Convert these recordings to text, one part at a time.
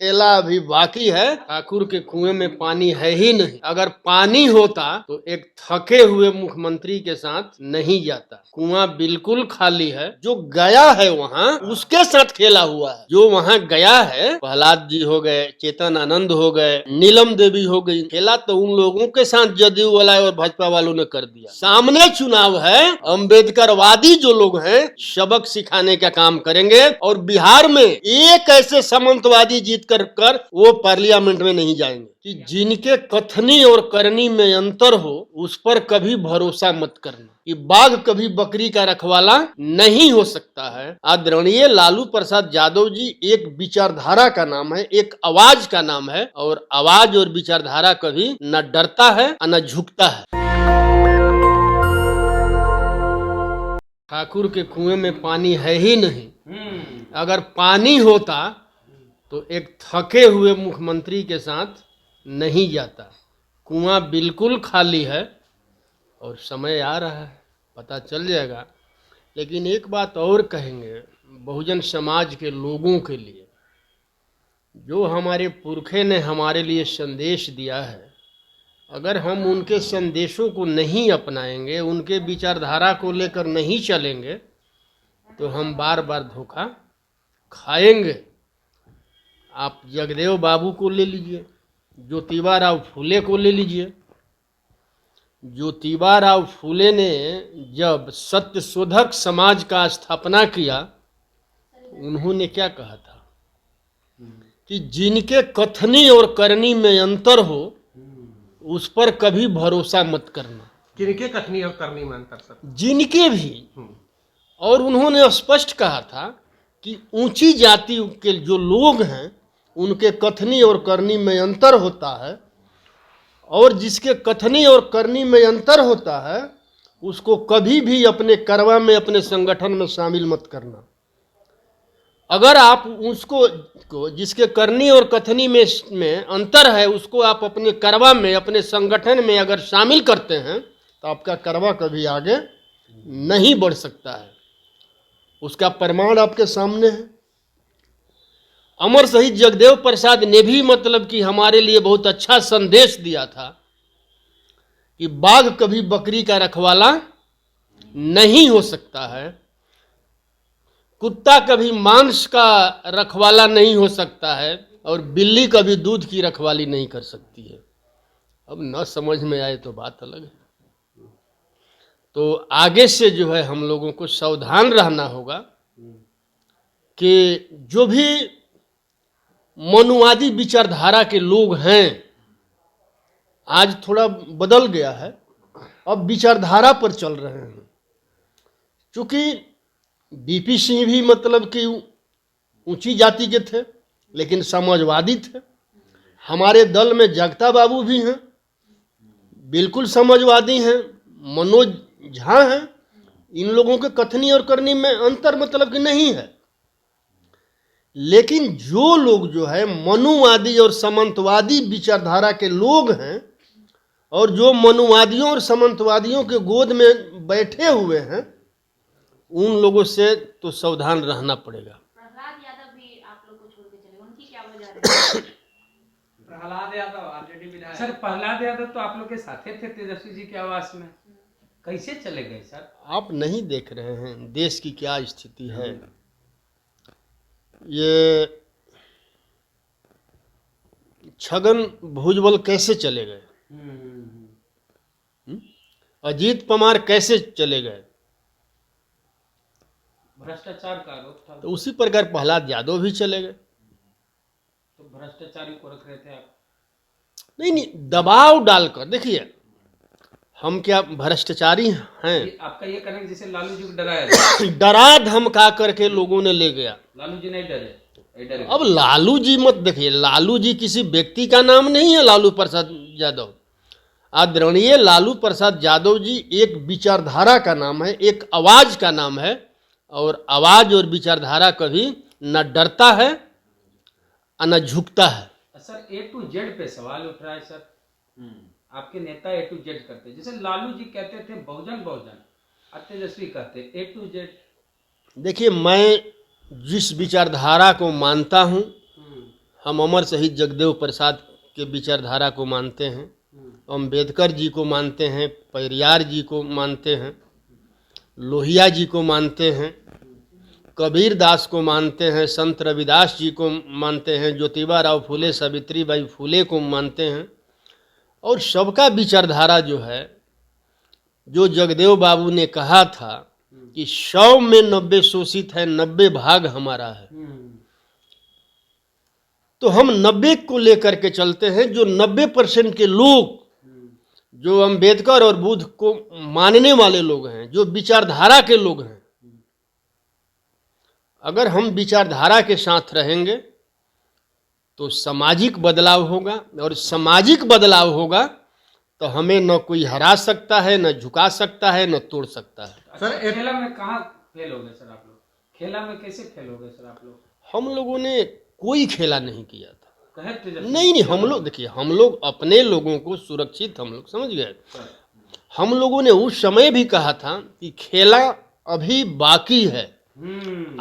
खेला अभी बाकी है। ठाकुर के कुएं में पानी है ही नहीं। अगर पानी होता तो एक थके हुए मुख्यमंत्री के साथ नहीं जाता। कुआं बिल्कुल खाली है। जो गया है वहाँ उसके साथ खेला हुआ है। जो वहाँ गया है, प्रहलाद जी हो गए, चेतन आनंद हो गए, नीलम देवी हो गई, खेला तो उन लोगों के साथ जदयू वाला और भाजपा वालों ने कर दिया। सामने चुनाव है, अम्बेडकरवादी जो लोग हैं सबक सिखाने का काम करेंगे और बिहार में एक ऐसे सामंतवादी जीत कर वो पार्लियामेंट में नहीं जाएंगे कि जिनके कथनी और करनी में अंतर हो उस पर कभी भरोसा मत करना। कि बाघ कभी बकरी का रखवाला नहीं हो सकता है। आदरणीय लालू प्रसाद यादव जी एक विचारधारा का नाम है, एक आवाज का नाम है और आवाज और विचारधारा कभी न डरता है न झुकता है। ठाकुर के कुएं में पानी है ही नहीं। अगर पानी होता तो एक थके हुए मुख्यमंत्री के साथ नहीं जाता। कुआं बिल्कुल खाली है और समय आ रहा है, पता चल जाएगा। लेकिन एक बात और कहेंगे बहुजन समाज के लोगों के लिए, जो हमारे पुरखे ने हमारे लिए संदेश दिया है, अगर हम उनके संदेशों को नहीं अपनाएंगे, उनके विचारधारा को लेकर नहीं चलेंगे तो हम बार बार धोखा खाएंगे। आप जगदेव बाबू को ले लीजिए, ज्योतिबा राव फूले को ले लीजिए। ज्योतिबा राव फूले ने जब सत्यशोधक समाज का स्थापना किया, उन्होंने क्या कहा था कि जिनके कथनी और करनी में अंतर हो उस पर कभी भरोसा मत करना। किनके कथनी और करनी में अंतर सर? जिनके भी। और उन्होंने स्पष्ट कहा था कि ऊंची जाति के जो लोग हैं उनके कथनी और करनी में अंतर होता है और जिसके कथनी और करनी में अंतर होता है उसको कभी भी अपने करवा में, अपने संगठन में शामिल मत करना। अगर आप उसको जिसके करनी और कथनी में अंतर है उसको आप अपने करवा में, अपने संगठन में अगर शामिल करते हैं तो आपका करवा कभी आगे नहीं बढ़ सकता है। उसका प्रमाण आपके सामने है। अमर शहीद जगदेव प्रसाद ने भी मतलब कि हमारे लिए बहुत अच्छा संदेश दिया था कि बाघ कभी बकरी का रखवाला नहीं हो सकता है, कुत्ता कभी मांस का रखवाला नहीं हो सकता है और बिल्ली कभी दूध की रखवाली नहीं कर सकती है। अब न समझ में आए तो बात अलग है। तो आगे से जो है हम लोगों को सावधान रहना होगा कि जो भी मनुवादी विचारधारा के लोग हैं, आज थोड़ा बदल गया है, अब विचारधारा पर चल रहे हैं। क्योंकि बीपी सिंह भी मतलब कि ऊंची जाति के थे लेकिन समाजवादी थे। हमारे दल में जगता बाबू भी हैं, बिल्कुल समाजवादी हैं। मनोज झा हैं। इन लोगों के कथनी और करनी में अंतर मतलब कि नहीं है। लेकिन जो लोग जो है मनुवादी और सामंतवादी विचारधारा के लोग हैं और जो मनुवादियों और सामंतवादियों के गोद में बैठे हुए हैं, उन लोगों से तो सावधान रहना पड़ेगा। प्रहलाद यादव भी आप लोग को छोड़ के चले, उनकी क्या वजह है? प्रहलाद यादव ऑलरेडी विधायक। सर प्रहलाद यादव तो आप लोग के साथे थे तेजस्वी जी के आवास में, कैसे चले गए सर? आप नहीं देख रहे हैं देश की क्या स्थिति है। ये छगन भुजबल कैसे चले गए, अजीत पवार कैसे चले गए, भ्रष्टाचार का आरोप था। तो उसी प्रकार प्रहलाद यादव भी चले गए। तो भ्रष्टाचारी को रख रहे थे आप? नहीं, दबाव डालकर। देखिए हम क्या भ्रष्टाचारी हैं? आपका ये कहना है जैसे लालू जी को डराया डरा धमका करके लोगों ने ले गया। लालू जी नहीं डरे? अब लालू जी मत देखिए, लालू जी किसी व्यक्ति का नाम नहीं है। लालू प्रसाद यादव, आदरणीय लालू प्रसाद यादव जी एक विचारधारा का नाम है, एक आवाज का नाम है और आवाज और विचारधारा कभी न डरता है न झुकता है। सर A to Z पे सवाल उठ रहा है सर। आपके नेता A to Z करते, जैसे लालू जी कहते थे बहुजन बहुजन, तेजस्वी कहते A to Z। देखिए मैं जिस विचारधारा को मानता हूँ, हम अमर शहीद जगदेव प्रसाद के विचारधारा को मानते हैं, अम्बेडकर जी को मानते हैं, पेरियार जी को मानते हैं, लोहिया जी को मानते हैं, कबीर दास को मानते हैं, संत रविदास जी को मानते हैं, ज्योतिबा राव फुले, सावित्रीबाई फुले को मानते हैं। और सबका विचारधारा जो है, जो जगदेव बाबू ने कहा था कि 100 में 90 शोषित है, 90 भाग हमारा है, तो हम 90 को लेकर के चलते हैं। जो 90% के लोग, जो अंबेडकर और बुद्ध को मानने वाले लोग हैं, जो विचारधारा के लोग हैं, अगर हम विचारधारा के साथ रहेंगे तो सामाजिक बदलाव होगा, और सामाजिक बदलाव होगा तो हमें न कोई हरा सकता है, न झुका सकता है, न तोड़ सकता है। सर खेला में कहाँ फेल हो गए सर आप लोग? खेला में कैसे फेल हो गए सर आप लोग? हम लोगों ने कोई खेला नहीं किया था। कहे तेजस्वी नहीं, हम लोग देखिए, हम लोग अपने लोगों को सुरक्षित, हम लोग समझ गए। हम लोगों ने उस समय भी कहा था कि खेला अभी बाकी है।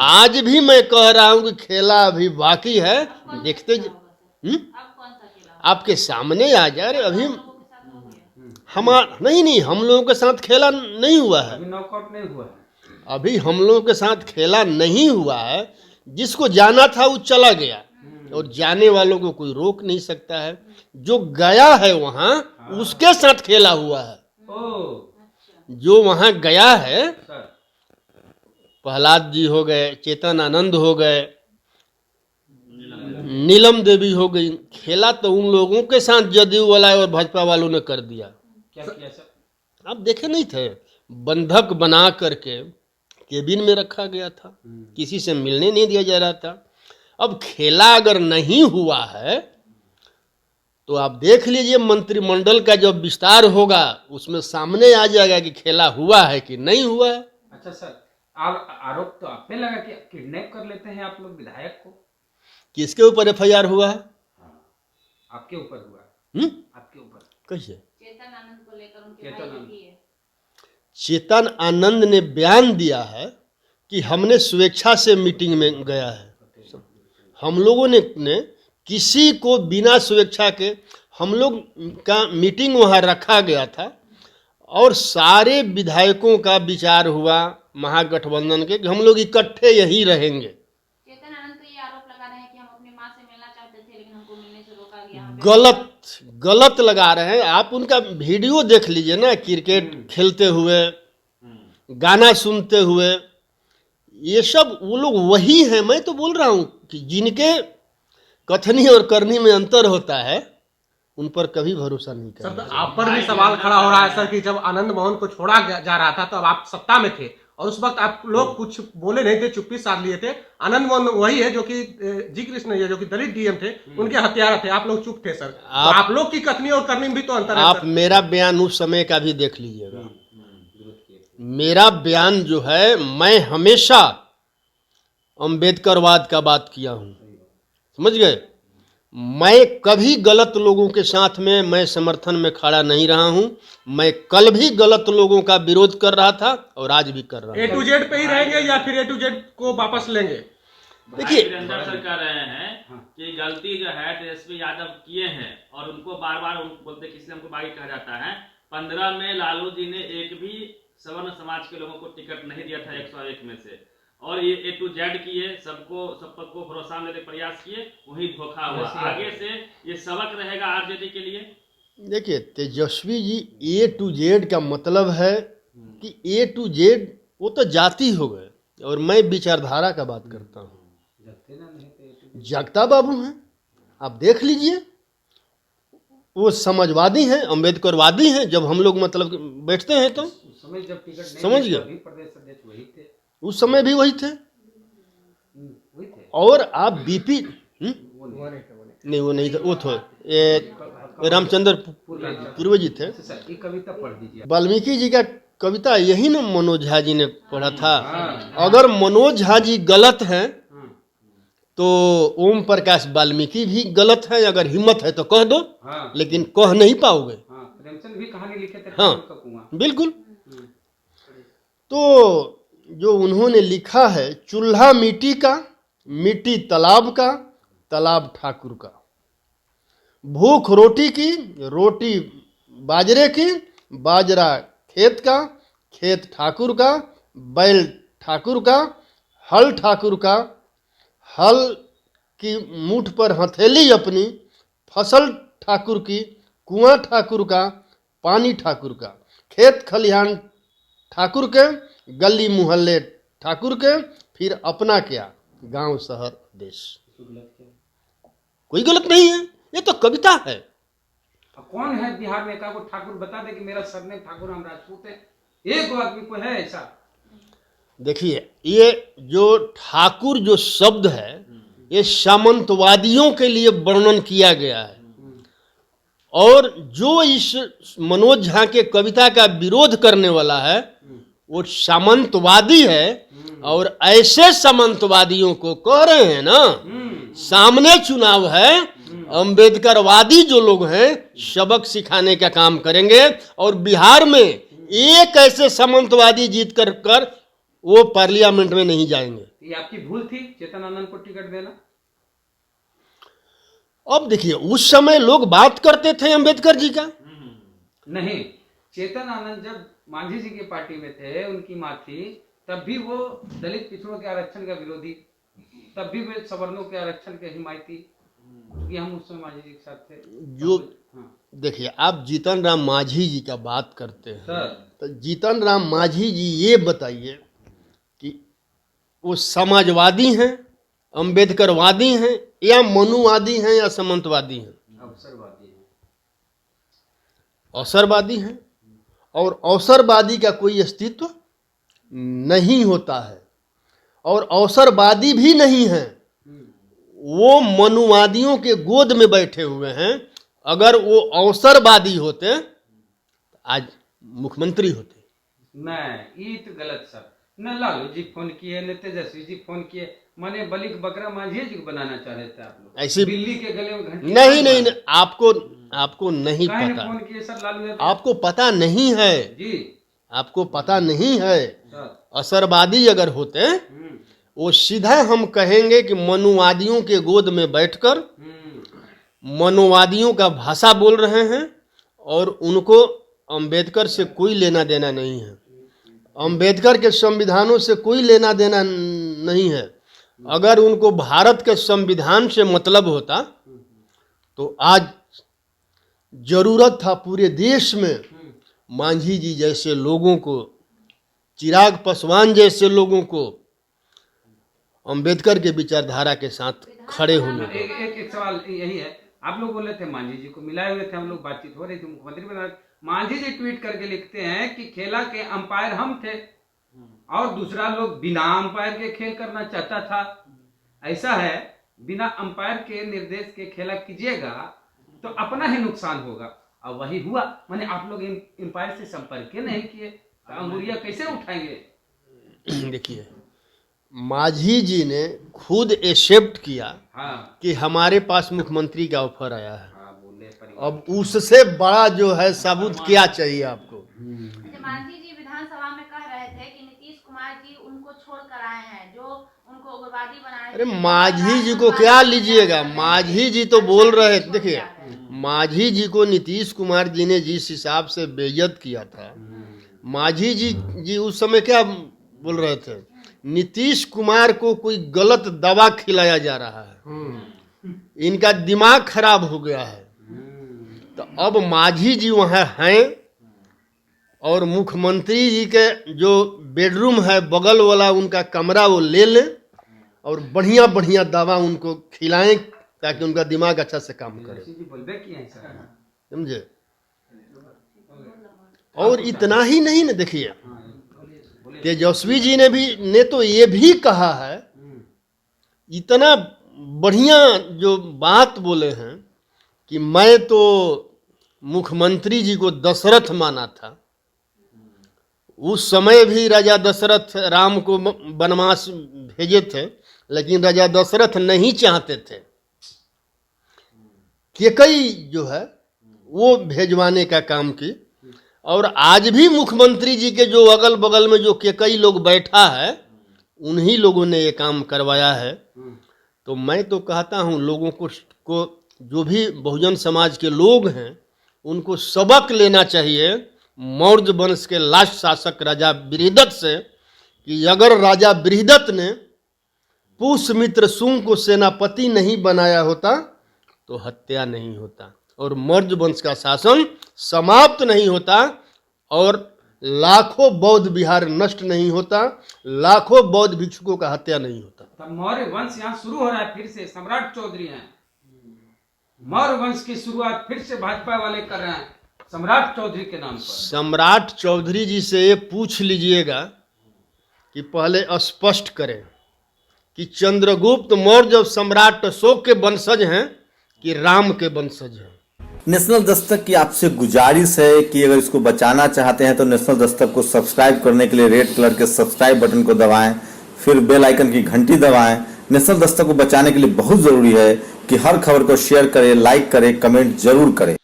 आज भी मैं कह रहा हूं कि खेला अभी बाकी है। देखते अब कौन सा खेला आपके सामने आ जाए। अभी लोगों के साथ हो गया? हम नहीं, हम लोगों के साथ खेला नहीं हुआ है। अभी नॉकआउट नहीं हुआ है। अभी हम लोगों के साथ खेला नहीं हुआ है। जिसको जाना था वो चला गया, और जाने वालों को कोई रोक नहीं सकता है। जो गया है वहां, उसके साथ खेला हुआ है। जो वहां गया है, सर प्रहलाद जी हो गए, चेतन आनंद हो गए, नीलम देवी हो गई, खेला तो उन लोगों के साथ जदयू वाला और भाजपा वालों ने कर दिया। क्या किया सर? आप देखे नहीं थे, बंधक बना करके केबिन में रखा गया था, किसी से मिलने नहीं दिया जा रहा था। अब खेला अगर नहीं हुआ है तो आप देख लीजिए, मंत्रिमंडल का जब विस्तार होगा उसमें सामने आ जाएगा कि खेला हुआ है कि नहीं हुआ है। अच्छा सर, आरोप तो आप पे लगा कि किडनैप कर लेते हैं आप लोग विधायक को। किसके ऊपर FIR हुआ है? आपके ऊपर हुआ है। आपके ऊपर कैसे? चेतन आनंद को लेकर उनके चेतन भाई जो आनंद। भी है। चेतन आनंद ने बयान दिया है कि हमने स्वेच्छा से मीटिंग में गया है। हम लोगों ने किसी को बिना स्वेच्छा के, हम लोग का मीटिंग वहाँ रखा गया था और सारे विधायकों का विचार हुआ महागठबंधन के कि हम लोग इकट्ठे यही रहेंगे। चेतन आनंद तो ये आरोप लगा रहे हैं कि हम अपनी माँ से मिलना चाहते थे लेकिन हमको मिलने से रोका गया। हम पे गलत लगा रहे हैं। आप उनका वीडियो देख लीजिए ना, क्रिकेट खेलते हुए, गाना सुनते हुए, ये सब वो लोग वही हैं। मैं तो बोल रहा हूँ कि जिनके कथनी और करनी में अंतर होता है, उन पर कभी भरोसा नहीं सर, करना। तो आप पर भी सवाल खड़ा हो रहा है सर कि जब आनंद मोहन को छोड़ा जा रहा था तब आप सत्ता में थे और उस वक्त आप लोग कुछ बोले नहीं थे, चुप्पी साध लिए थे। आनंद मोहन वही है जो कि जी कृष्ण जो कि दलित DM थे, उनके हत्यारा थे, आप लोग चुप थे सर। तो आप लोग की कथनी और करनी में भी तो अंतर है आप सर। मेरा बयान उस समय का भी देख लीजिएगा। मेरा बयान जो है, मैं हमेशा अंबेडकरवाद का बात किया हूं, समझ गए। मैं कभी गलत लोगों के साथ में, मैं समर्थन में खड़ा नहीं रहा हूं। मैं कल भी गलत लोगों का विरोध कर रहा था और आज भी कर रहा हूं। A to Z पे ही रहेंगे या फिर A to Z को वापस लेंगे? देखिए, वीरेंद्र सर कह रहे हैं कि गलती जो है तेजस्वी यादव किए हैं और उनको बार बार बोलते कि इसलिए हमको बागी कहा जाता है। 15 में लालू जी ने एक भी सवर्ण समाज के लोगों को टिकट नहीं दिया था 101 में से, और ये A to Z किए, सबको भरोसा में लेने का प्रयास किए, वही धोखा हुआ। आगे से ये सबक रहेगा RJD के लिए। देखिए, Tejashwi ji A to Z का मतलब है कि A to Z वो तो जाति हो गए, और मैं विचारधारा का बात करता हूँ। जगता बाबू हैं, आप देख लीजिए, वो समाजवादी हैं, अम्बेडकरवादी हैं। जब हम लोग मतलब बैठते हैं तो उस समय जब टिकट नहीं समझ मिले, गया। अभी प्रदेश अध्यक्ष वही थे। उस समय भी वही थे। वही थे। और आप BP नहीं, वो नहीं था, वो थे रामचंद्र पूर्व जी थे। सर, ये कविता पढ़ दीजिए। वाल्मीकि जी का कविता यही ना मनोज झा जी ने पढ़ा था। अगर मनोज झा जी गलत हैं तो ओम प्रकाश वाल्मीकि भी गलत है। अगर हिम्मत है तो कह दो, लेकिन कह नहीं पाओगे। प्रेमचंद भी कहानी लिखे थे। हाँ, का कुआं। बिल्कुल। तो जो उन्होंने लिखा है, चूल्हा मिट्टी का, मिट्टी तालाब का, तालाब ठाकुर का, भूख रोटी की, रोटी बाजरे की, बाजरा खेत का, खेत ठाकुर का, बैल ठाकुर का, हल ठाकुर का, हल की मूठ पर हथेली अपनी, फसल ठाकुर की, कुआं ठाकुर का, पानी ठाकुर का, खेत खलिहान ठाकुर के, गली मुहल्ले ठाकुर के, फिर अपना क्या, गांव शहर देश। कोई गलत नहीं है, ये तो कविता है। अब कौन है बिहार में का को ठाकुर बता दे कि मेरा सरनेम ठाकुर, हम राजपूत है? एक दो आदमी को है ऐसा? देखिए, ये जो ठाकुर जो शब्द है, ये सामंतवादियों के लिए वर्णन किया गया है, और जो इस मनोज झा के कविता का विरोध करने वाला है वो सामंतवादी है। और ऐसे सामंतवादियों को कह रहे हैं ना, सामने चुनाव है, अंबेडकरवादी जो लोग हैं सबक सिखाने का काम करेंगे, और बिहार में एक ऐसे सामंतवादी जीत कर वो पार्लियामेंट में नहीं जाएंगे। ये आपकी भूल थी चेतन आनंद को टिकट देना? अब देखिए, उस समय लोग बात करते थे अंबेडकर जी का। नहीं, चेतन आनंद जब मांझी जी की पार्टी में थे, उनकी मां थी, तब भी वो दलित पिछड़ों के आरक्षण का विरोधी, तब भी वे सवर्णों के आरक्षण के हिमायती, क्योंकि हम उस समय मांझी जी के साथ थे। जो हाँ। देखिए, आप जीतन राम मांझी जी का बात करते हैं, सर, तो जीतन राम मांझी जी ये बताइए कि वो समाजवादी हैं, अंबेडकरवादी हैं, या मनुवादी हैं, या सामंतवादी हैं? अवसरवादी है। अवसरवादी हैं, और अवसरवादी का कोई अस्तित्व नहीं होता है, और अवसरवादी भी नहीं है, वो मनुवादियों के गोद में बैठे हुए हैं। अगर वो अवसरवादी होते आज मुख्यमंत्री होते। नहीं, ये तो गलत सर। न लालू जी फोन किए, न तेजस्वी जी फोन किए, माने बलिक बकरा मांझी जी को बनाना चाह रहे थे आप लोग। ऐसी बिल्ली के गले में घंटी नहीं, आपको नहीं काहे ने पता, फोन किए सर लालू यादव? आपको पता नहीं है, जी आपको पता नहीं है। सर। असरवादी अगर होते वो सीधा हम कहेंगे कि मनुवादियों के गोद में बैठकर मनुवादियों का भाषा बोल रहे हैं, और उनको अंबेडकर से कोई लेना देना नहीं है, अंबेडकर के संविधानों से कोई लेना देना नहीं है। अगर उनको भारत के संविधान से मतलब होता तो आज जरूरत था पूरे देश में मांझी जी जैसे लोगों को, चिराग पासवान जैसे लोगों को अंबेडकर के विचारधारा के साथ खड़े होने का। एक सवाल यही है, आप लोग बोले थे मांझी जी को मिलाए हुए थे, हम लोग बातचीत हो रही थी, मुख्यमंत्री बना, मांझी जी ट्वीट करके लिखते हैं कि खेला के अंपायर हम थे और दूसरा लोग बिना अंपायर के खेल करना चाहता था। ऐसा है, बिना अंपायर के निर्देश के खेला कीजिएगा तो अपना ही नुकसान होगा, और वही हुआ। माने आप लोग अंपायर से संपर्क नहीं किए, तो अंगुरिया कैसे उठाएंगे? देखिए, मांझी जी ने खुद एक्सेप्ट किया हाँ, कि हमारे पास मुख्यमंत्री का ऑफर आया है। हाँ बोले परिवार। अब उससे बड़ा जो है सबूत क्या चाहिए आपको? मांझी जी विधानसभा में कह रहे थे कि नीतीश कुमार जी उनको छोड़ कर आए हैं, जो उनको उग्रवादी बना रहे थे। अरे मांझी जी को क्या लीजिएगा, मांझी जी तो बोल रहे, देखिए मांझी जी को नीतीश कुमार जी ने जिस हिसाब से बेइज्जत किया था, मांझी जी उस समय क्या बोल रहे थे, नीतीश कुमार को कोई गलत दवा खिलाया जा रहा है, इनका दिमाग खराब हो गया है। तो अब मांझी जी वहाँ हैं, और मुख्यमंत्री जी के जो बेडरूम है बगल वाला उनका कमरा वो ले लें, और बढ़िया बढ़िया दवा उनको खिलाएं ताकि उनका दिमाग अच्छा से काम करे, समझे? और इतना ही नहीं ना, देखिए तेजस्वी जी ने तो ये भी कहा है, इतना बढ़िया जो बात बोले हैं कि मैं तो मुख्यमंत्री जी को दशरथ माना था। उस समय भी राजा दशरथ राम को वनवास भेजे थे, लेकिन राजा दशरथ नहीं चाहते थे, केकई जो है वो भेजवाने का काम की। और आज भी मुख्यमंत्री जी के जो अगल बगल में जो केकई लोग बैठा है, उन्हीं लोगों ने ये काम करवाया है। तो मैं तो कहता हूँ लोगों को जो भी बहुजन समाज के लोग हैं उनको सबक लेना चाहिए मौर्य वंश के लास्ट शासक राजा बृहदत्त से, कि अगर राजा बृहदत्त ने पुष्यमित्र शुंग को सेनापति नहीं बनाया होता तो हत्या नहीं होता और मौर्य वंश का शासन समाप्त नहीं होता और लाखों बौद्ध विहार नष्ट नहीं होता, लाखों बौद्ध भिक्षुकों का हत्या नहीं होता। तब मौर्य वंश यहाँ शुरू हो रहा है फिर से। सम्राट चौधरी हैं, मौर्य वंश की शुरुआत फिर से भाजपा वाले कर रहे हैं सम्राट चौधरी के नाम पर। सम्राट चौधरी जी से ये पूछ लीजिएगा कि पहले स्पष्ट करें कि चंद्रगुप्त मौर्य सम्राट अशोक के वंशज हैं कि राम के वंशज हैं। नेशनल दस्तक की आपसे गुजारिश है कि अगर इसको बचाना चाहते हैं तो नेशनल दस्तक को सब्सक्राइब करने के लिए रेड कलर के सब्सक्राइब बटन को दबाएं, फिर बेल आइकन की घंटी दबाएं। नेशनल दस्तक को बचाने के लिए बहुत जरूरी है कि हर खबर को शेयर करें, लाइक करें, कमेंट जरूर करें।